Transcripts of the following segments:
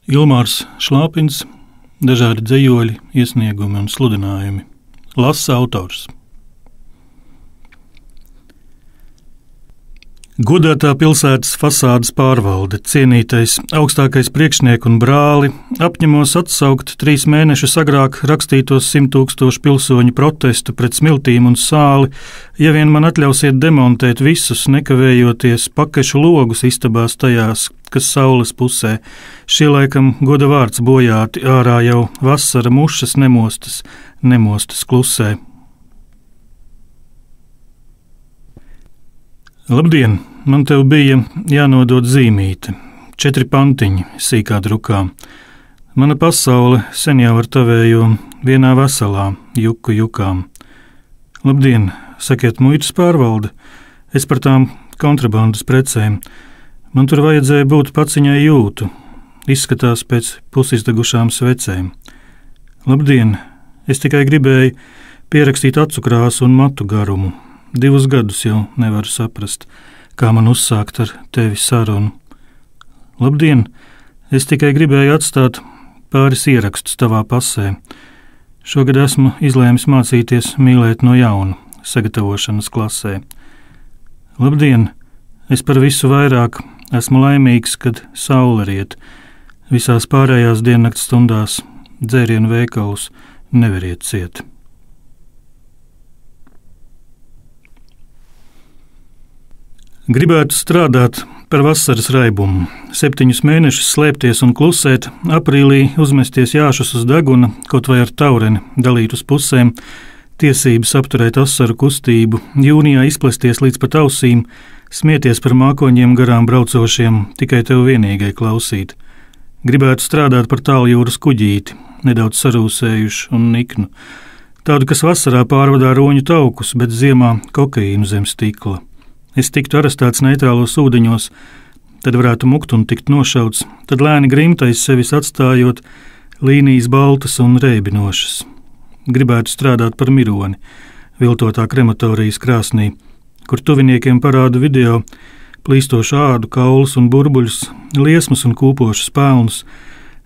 Ilmārs Šlāpins, dažādi dzejoļi, iesniegumi un sludinājumi. Lasa autors. Godātā pilsētas fasādes pārvalde, cienītais augstākais priekšniek un brāli, apņemos atsaukt 3 mēnešus agrāk rakstītos 100 000 pilsoņu protestu pret smiltīm un sāli, ja vien man atļausiet demontēt visus, nekavējoties pakešu logus istabās tajās, kas saules pusē. Šie laikam goda vārds bojāti, ārā jau vasara mušas nemostas klusē. Labdien! Man tev bija jānodod zīmīte, 4 pantiņi sīkā drukā. Mana pasaule sen jau ar tavējo vienā veselā, juku jukām. Labdien! Sakiet, muitas pārvalde, es par tām kontrabandas precēm. Man tur vajadzēja būt paciņai jūtu, izskatās pēc pusizdegušām svecēm. Labdien! Es tikai gribēju pierakstīt acu krāsu un matu garumu. 2 gadus jau nevaru saprast, kā man uzsākt ar tevi sarunu. Labdien! Es tikai gribēju atstāt pāris ierakstus tavā pasē. Šogad esmu izlēmis mācīties mīlēt no jauna, sagatavošanas klasē. Labdien! Es par visu vairāk esmu laimīgs, kad saule riet. Visās pārējās diennakts stundās dzērienu veikalus neveriet ciet. Gribētu strādāt par vasaras raibumu, 7 mēnešus slēpties un klusēt, aprīlī uzmesties jāšus uz deguna, kaut vai ar taureni dalīt uz pusēm, tiesības apturēt asaru kustību, jūnijā izplesties līdz pat ausīm, smieties par mākoņiem garām braucošiem, tikai tev vienīgai klausīt. Gribētu strādāt par tāljūras kuģīti, nedaudz sarūsējušu un niknu, tādu, kas vasarā pārvadā roņu taukus, bet ziemā kokaīnu zem stikla. Es tiktu arestēts neitrālos ūdeņos, tad varētu mukt un tikt nošauts, tad lēni grimtais sevis atstājot, līnijas baltas un reibinošas. Gribētu strādāt par mironi, viltotā krematorijas krāsnī, kur tuviniekiem parāda video, plīstošu ādu, kaulus un burbuļus, liesmas un kūpošus pelnus,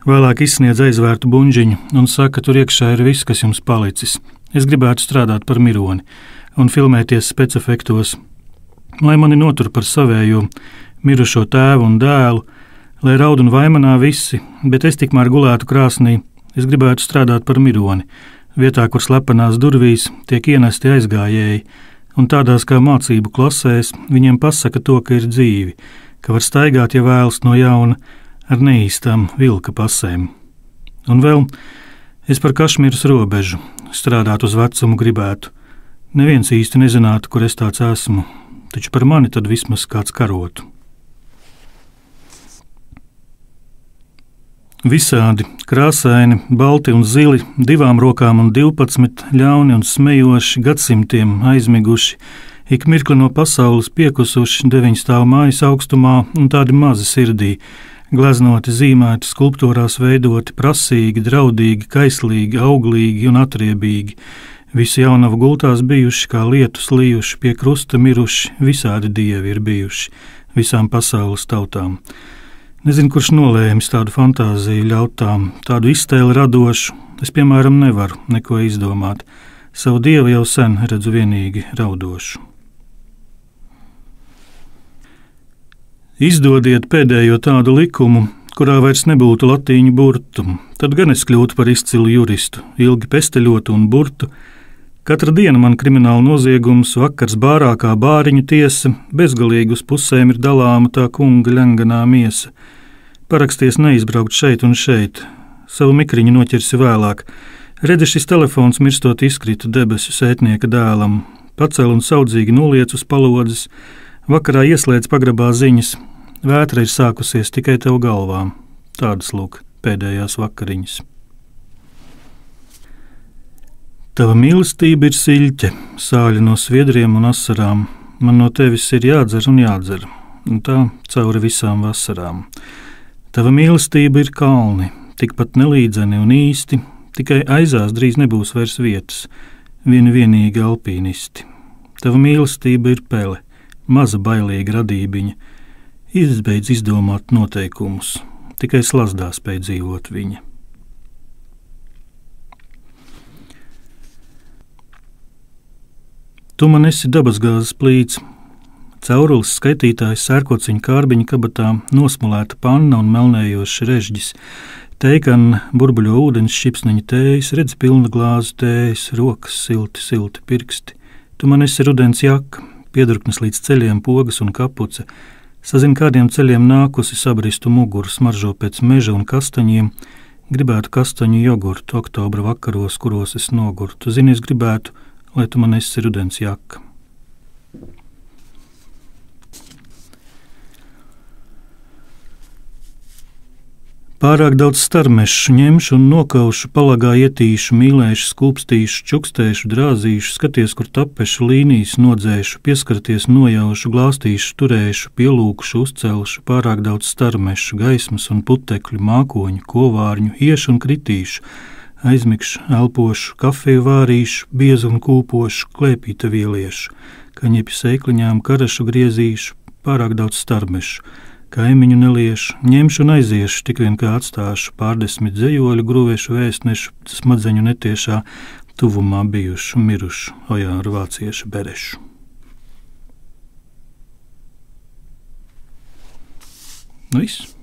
vēlāk izsniedz aizvērtu buņģiņu un saka, tur iekšā ir viss, kas jums palicis. Es gribētu strādāt par mironi un filmēties specefektos, lai mani notur par savējo, mirušo tēvu un dēlu, lai raud un vaimanā visi, bet es tikmēr gulētu krāsnī, es gribētu strādāt par mironi, vietā, kur slepenās durvīs tiek ienesti aizgājēji, un tādās kā mācību klasēs viņiem pasaka to, ka ir dzīvi, ka var staigāt, ja vēlas no jauna, ar neīstām vilka pasēm. Un vēl es par Kašmīras robežu strādāt uz vecumu gribētu. Neviens īsti nezinātu, kur es tāds esmu, taču par mani tad vismaz kāds karotu. Visādi, krāsaini, balti un zili, 2 rokām un 12, ļauni un smejoši, gadsimtiem aizmiguši, ik mirkli no pasaules piekusuši, 9 stāvu mājas augstumā un tādi mazi sirdī, gleznoti, zīmēti, skulptūrās veidoti, prasīgi, draudīgi, kaislīgi, auglīgi un atriebīgi. Visi jaunavu gultās bijuši, kā lietus lijuši, pie krusta miruši, visādi dievi ir bijuši, visām pasaules tautām. Nezinu, kurš nolēmis tādu fantāziju ļautām, tādu iztēli radošu, es, piemēram, nevaru neko izdomāt. Savu dievu jau sen redzu vienīgi raudošu. Izdodiet pēdējo tādu likumu, kurā vairs nebūtu latīņu burtu, tad gan es kļūtu par izcilu juristu, ilgi pesteļotu un burtu. Katra diena man krimināla noziegums, vakars bārā kā bāriņu tiesa, bezgalīgi uz pusēm ir dalāma tā kunga ļenganā miesa. Paraksties neizbraukt šeit un šeit, savu mikriņu noķersi vēlāk. Redzi, šis telefons mirstot izkrita debesu sētnieka dēlam, pacel un saudzīgi noliec uz palodzes, vakarā ieslēdz pagrabā ziņas, vētra ir sākusies tikai tev galvā, tādas lūk pēdējās vakariņas. Tava mīlestība ir siļķe, sāļa no sviedriem un asarām. Man no tevis ir jādzer un jādzer, un tā cauri visām vasarām. Tava mīlestība ir kalni, tikpat nelīdzeni un īsti, tikai aizās drīz nebūs vairs vietas, vienīgi alpīnisti. Tava mīlestība ir pele, maza bailīga radībiņa, izbeidz izdomāt noteikumus. tikai slazdā spēj dzīvot viņa. Tu man esi dabasgāzes plīts, caurulis skaitītājs sērkociņa kārbiņa kabatā, nosmulēta panna un melnējošs režģis, teikan burbuļo ūdens šķipsniņa tējas, redz pilna glāzu tējas, rokas silti, silti pirksti. Tu man esi rudens jaka, piedurknes līdz ceļiem, pogas un kapuce, sazin kādiem ceļiem nākusi sabristu muguru, smaržo pēc meža un kastaņiem, gribētu kastaņu jogurtu oktobra vakaros, kuros es noguru. Tu zini, es gribētu, lai tu man esi rudens jaka. Pārāk daudz starmešu ņemšu un nokaušu, palagā ietīšu, mīlēšu, skūpstīšu, čukstēšu, drāzīšu, skaties, kur tapešu, līnijas nodzēšu, pieskarties, nojaušu, glāstīšu, turēšu, pielūkušu, uzcelšu, pārāk daudz starmešu, gaismas un putekļu, mākoņu, kovārņu, iešu un kritīšu, aizmigšu, elpošu, kafiju vārīšu, biezu un kūpošu, klēpīte vieliešu, kaņepi sēkliņām, karašu griezīšu, pārāk daudz starmešu, kaimiņu neliešu, ņemšu un aiziešu, tik vien kā atstāšu, pārdesmit dzejoļu, grūvēšu vēstnešu, smadzeņu netiešā, tuvumā bijušu, mirušu, ojāru vāciešu berešu. Viss.